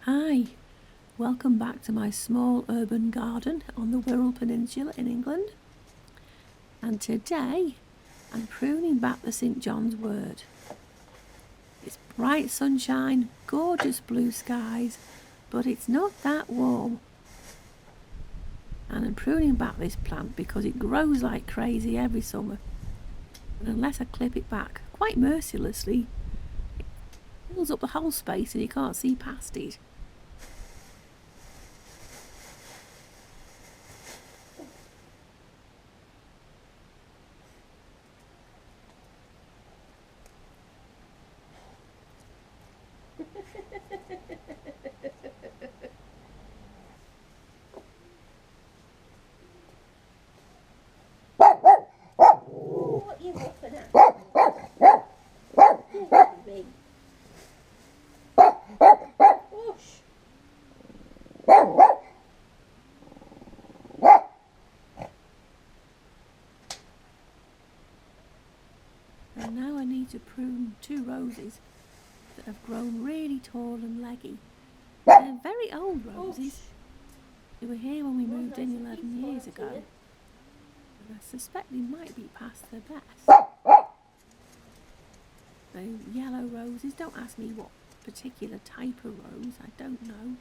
Hi, welcome back to my small urban garden on the Wirral Peninsula in England. And today I'm pruning back the St John's wort. It's bright sunshine, gorgeous blue skies, but it's not that warm. And I'm pruning back this plant because it grows like crazy every summer. And unless I clip it back quite mercilessly, it fills up the whole space and you can't see past it. What are you laughing at? You look at me. Whoosh. And now I need to prune 2 roses that have grown really tall and leggy. They're very old roses. They were here when we moved in 11 years ago. And I suspect they might be past their best. The yellow roses, don't ask me what particular type of rose, I don't know.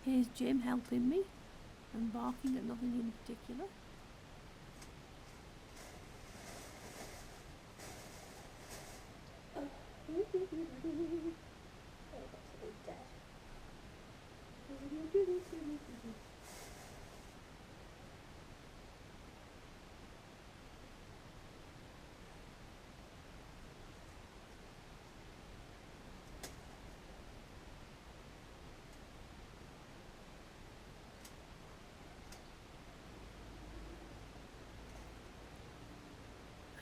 Here's Jim helping me and barking at nothing in particular.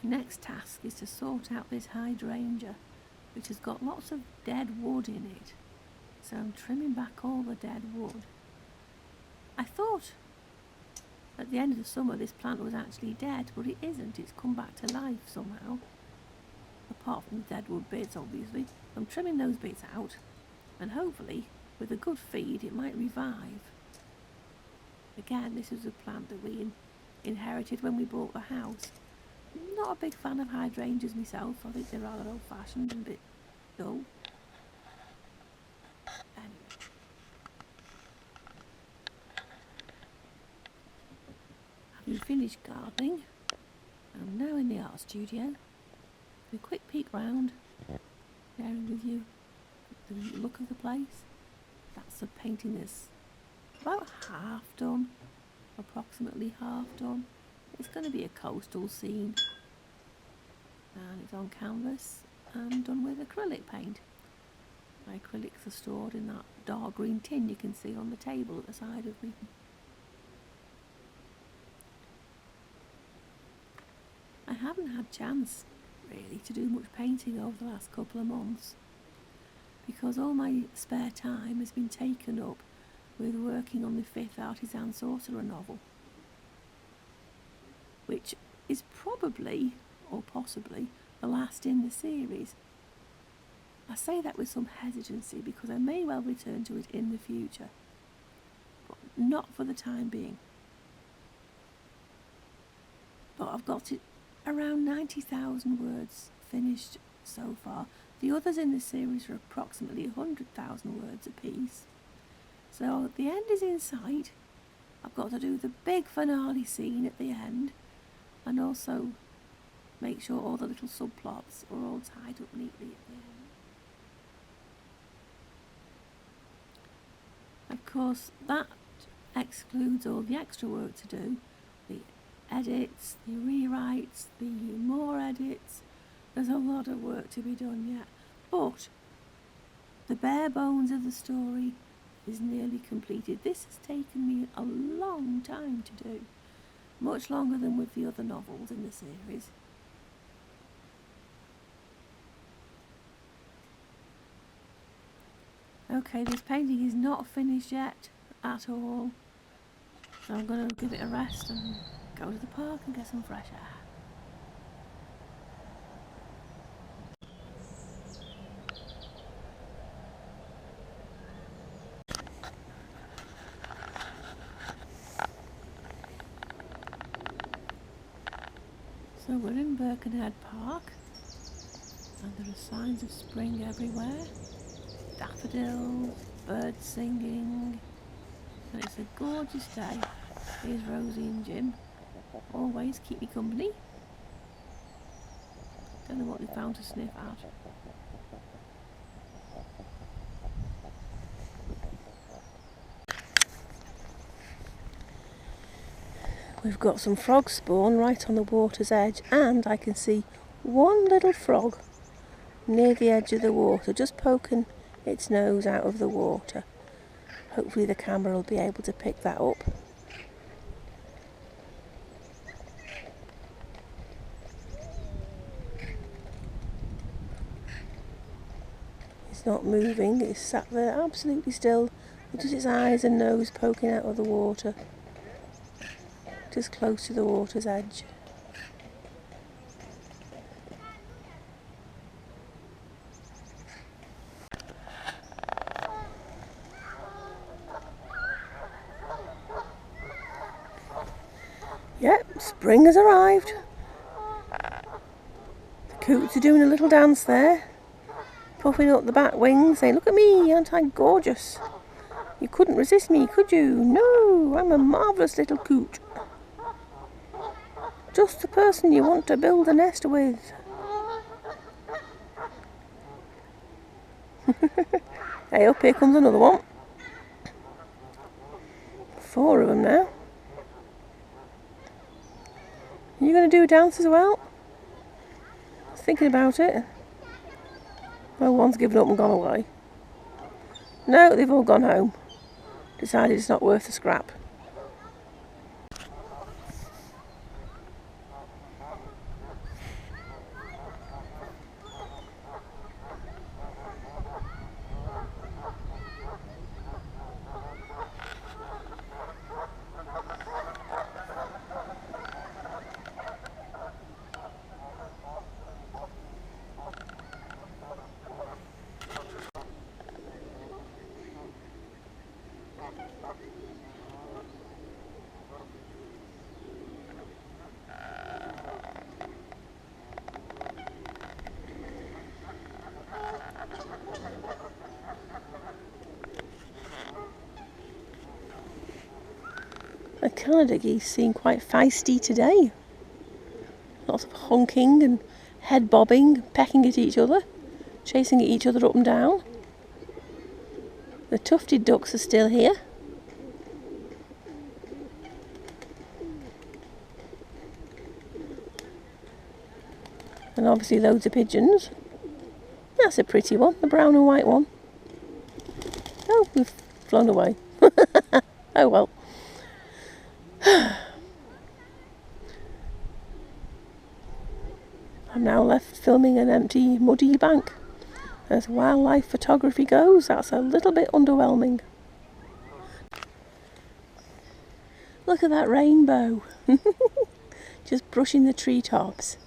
My next task is to sort out this hydrangea, which has got lots of dead wood in it. So I'm trimming back all the dead wood. I thought at the end of the summer this plant was actually dead, but it isn't. It's come back to life somehow. Apart from the dead wood bits, obviously. I'm trimming those bits out, and hopefully, with a good feed, it might revive. Again, this is a plant that we inherited when we bought the house. Not a big fan of hydrangeas myself. I think they're rather old-fashioned and a bit dull. Anyway. Having finished gardening, I'm now in the art studio. A quick peek round, sharing with you the look of the place. That's the painting that's about half done, approximately half done. It's going to be a coastal scene, and it's on canvas and done with acrylic paint. My acrylics are stored in that dark green tin you can see on the table at the side of me. I haven't had chance really to do much painting over the last couple of months because all my spare time has been taken up with working on the 5th Artisan-Sorcerer novel, which is probably, or possibly, the last in the series. I say that with some hesitancy because I may well return to it in the future, but not for the time being. But I've got it around 90,000 words finished so far. The others in the series are approximately 100,000 words apiece. So the end is in sight. I've got to do the big finale scene at the end, and also make sure all the little subplots are all tied up neatly at the end. Of course, that excludes all the extra work to do, the edits, the rewrites, the more edits. There's a lot of work to be done yet, but the bare bones of the story is nearly completed. This has taken me a long time to do, much longer than with the other novels in the series. Okay, this painting is not finished yet at all, so I'm going to give it a rest and go to the park and get some fresh air. So we're in Birkenhead Park, and there are signs of spring everywhere. Daffodils, birds singing, and it's a gorgeous day. Here's Rosie and Jim. Always keep me company. Don't know what they found to sniff at. We've got some frog spawn right on the water's edge, and I can see one little frog near the edge of the water, just poking its nose out of the water. Hopefully the camera will be able to pick that up. It's not moving, it's sat there absolutely still, with just its eyes and nose poking out of the water, just close to the water's edge. Yep, spring has arrived. The coots are doing a little dance there, puffing up the back wings, saying, "Look at me, aren't I gorgeous? You couldn't resist me, could you? No, I'm a marvellous little coot. Just the person you want to build a nest with." Hey up, here comes another one. 4 of them now. You going to do a dance as well? I was thinking about it. Well, one's given up and gone away. No, they've all gone home. Decided it's not worth the scrap. The Canada geese seem quite feisty today. Lots of honking and head bobbing, pecking at each other, chasing each other up and down. The tufted ducks are still here. And obviously loads of pigeons. That's a pretty one, the brown and white one. Oh, we've flown away. Oh well. I'm now left filming an empty, muddy bank. As wildlife photography goes, that's a little bit underwhelming. Look at that rainbow. Just brushing the treetops.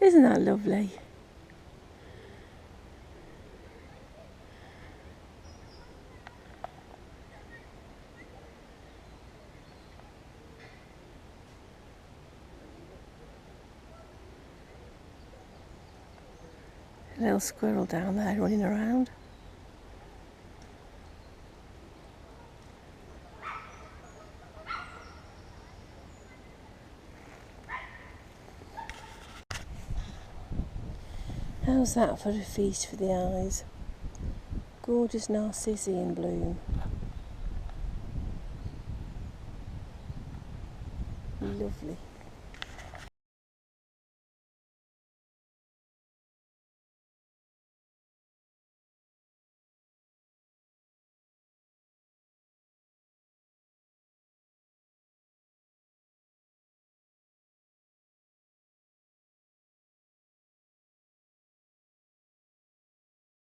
Isn't that lovely? A little squirrel down there running around. How's that for a feast for the eyes? Gorgeous narcissi in bloom. Lovely.